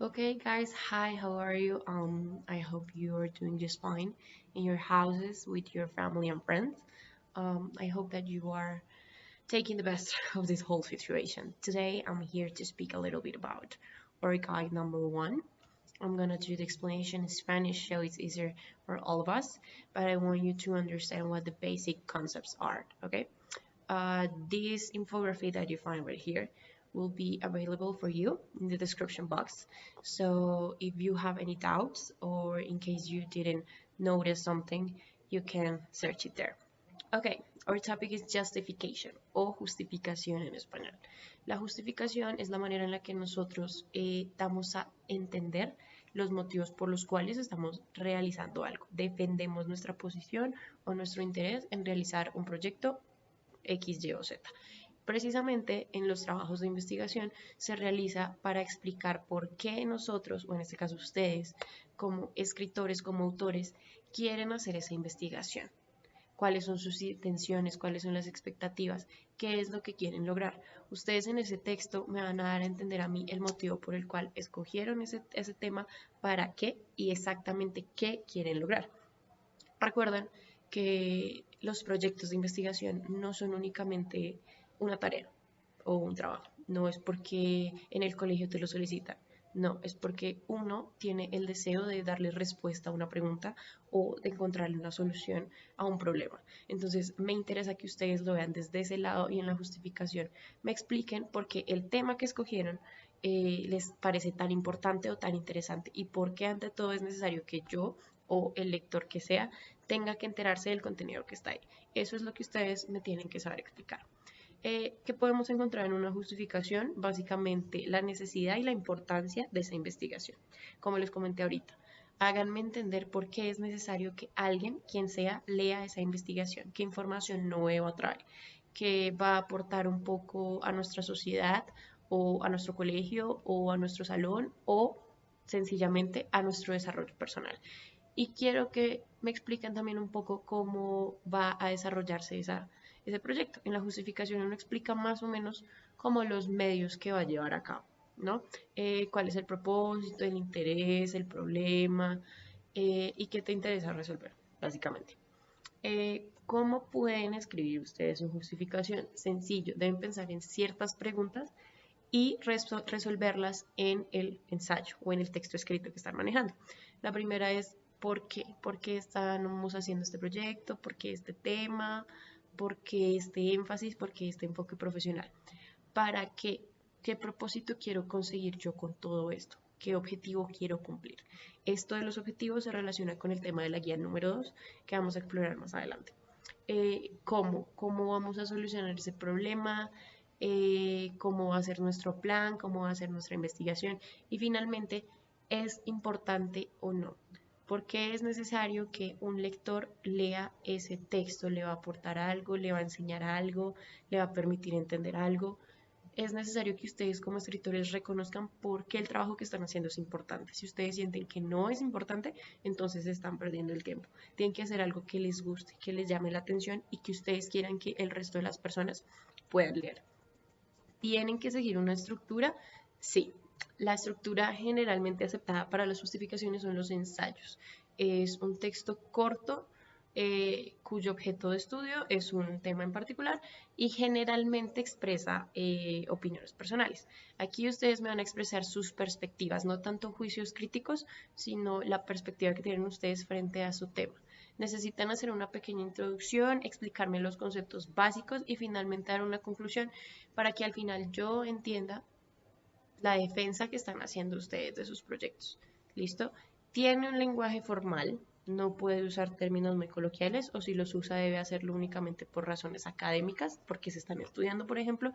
Okay, guys, hi, how are you? I hope you are doing just fine in your houses with your family and friends. I hope that you are taking the best of this whole situation. Today, I'm here to speak a little bit about our guide number one. I'm gonna do the explanation in Spanish so it's easier for all of us, but I want you to understand what the basic concepts are, okay? This infographic that you find right here will be available for you in the description box. So if you have any doubts or in case you didn't notice something, you can search it there. Okay, our topic is justification o justificación en español. La justificación es la manera en la que nosotros damos a entender los motivos por los cuales estamos realizando algo. Defendemos nuestra posición o nuestro interés en realizar un proyecto X, Y o Z. Precisamente en los trabajos de investigación se realiza para explicar por qué nosotros, o en este caso ustedes, como escritores, como autores, quieren hacer esa investigación. Cuáles son sus intenciones, cuáles son las expectativas, qué es lo que quieren lograr. Ustedes en ese texto me van a dar a entender a mí el motivo por el cual escogieron ese tema, para qué y exactamente qué quieren lograr. Recuerden que los proyectos de investigación no son únicamente una tarea o un trabajo. No es porque en el colegio te lo solicitan. No, es porque uno tiene el deseo de darle respuesta a una pregunta o de encontrarle una solución a un problema. Entonces, me interesa que ustedes lo vean desde ese lado y en la justificación me expliquen por qué el tema que escogieron les parece tan importante o tan interesante y por qué ante todo es necesario que yo o el lector que sea tenga que enterarse del contenido que está ahí. Eso es lo que ustedes me tienen que saber explicar. ¿Qué podemos encontrar en una justificación? Básicamente la necesidad y la importancia de esa investigación. Como les comenté ahorita, háganme entender por qué es necesario que alguien, quien sea, lea esa investigación, qué información nueva trae, que va a aportar un poco a nuestra sociedad o a nuestro colegio o a nuestro salón o sencillamente a nuestro desarrollo personal. Y quiero que me expliquen también un poco cómo va a desarrollarse ese proyecto. En la justificación uno explica más o menos como los medios que va a llevar a cabo, ¿no? Cuál es el propósito, el interés, el problema y qué te interesa resolver, básicamente. ¿Cómo pueden escribir ustedes su justificación? Sencillo, deben pensar en ciertas preguntas y resolverlas en el ensayo o en el texto escrito que están manejando. La primera es ¿por qué? ¿Por qué estamos haciendo este proyecto? ¿Por qué este tema? ¿Por qué este énfasis? ¿Por qué este enfoque profesional? ¿Para qué? ¿Qué propósito quiero conseguir yo con todo esto? ¿Qué objetivo quiero cumplir? Esto de los objetivos se relaciona con el tema de la guía número 2 que vamos a explorar más adelante. ¿Cómo vamos a solucionar ese problema? Cómo va a ser nuestro plan, cómo va a ser nuestra investigación y finalmente, ¿es importante o no? ¿Por qué es necesario que un lector lea ese texto? ¿Le va a aportar algo? ¿Le va a enseñar algo? ¿Le va a permitir entender algo? Es necesario que ustedes como escritores reconozcan por qué el trabajo que están haciendo es importante. Si ustedes sienten que no es importante, entonces están perdiendo el tiempo. Tienen que hacer algo que les guste, que les llame la atención y que ustedes quieran que el resto de las personas puedan leer. ¿Tienen que seguir una estructura? Sí. La estructura generalmente aceptada para las justificaciones son los ensayos. Es un texto corto cuyo objeto de estudio es un tema en particular y generalmente expresa opiniones personales. Aquí ustedes me van a expresar sus perspectivas, no tanto juicios críticos, sino la perspectiva que tienen ustedes frente a su tema. Necesitan hacer una pequeña introducción, explicarme los conceptos básicos y finalmente dar una conclusión para que al final yo entienda la defensa que están haciendo ustedes de sus proyectos. ¿Listo? Tiene un lenguaje formal, no puede usar términos muy coloquiales o si los usa debe hacerlo únicamente por razones académicas, porque se están estudiando, por ejemplo,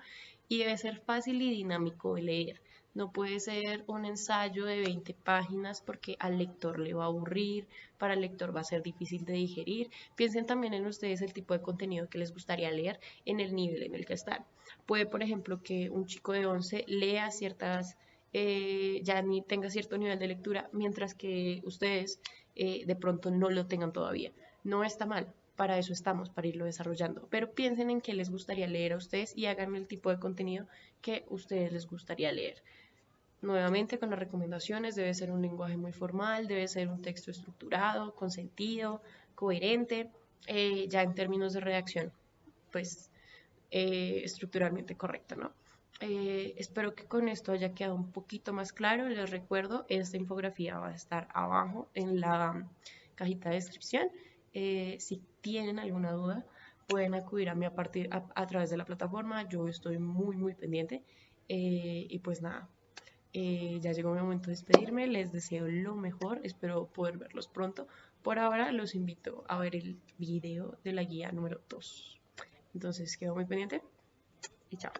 y debe ser fácil y dinámico de leer. No puede ser un ensayo de 20 páginas porque al lector le va a aburrir, para el lector va a ser difícil de digerir. Piensen también en ustedes el tipo de contenido que les gustaría leer en el nivel en el que están. Puede, por ejemplo, que un chico de 11 lea ciertas, ya ni tenga cierto nivel de lectura, mientras que ustedes de pronto no lo tengan todavía. No está mal, para eso estamos, para irlo desarrollando. Pero piensen en qué les gustaría leer a ustedes y hagan el tipo de contenido que a ustedes les gustaría leer. Nuevamente con las recomendaciones, debe ser un lenguaje muy formal, debe ser un texto estructurado, con sentido, coherente, ya en términos de redacción, pues estructuralmente correcto, ¿no? Espero que con esto haya quedado un poquito más claro. Les recuerdo, esta infografía va a estar abajo en la cajita de descripción. Si tienen alguna duda, pueden acudir a mí a través de la plataforma. Yo estoy muy pendiente. Y pues nada, ya llegó mi momento de despedirme. Les deseo lo mejor. Espero poder verlos pronto. Por ahora los invito a ver el video de la guía número 2. Entonces quedo muy pendiente y chao.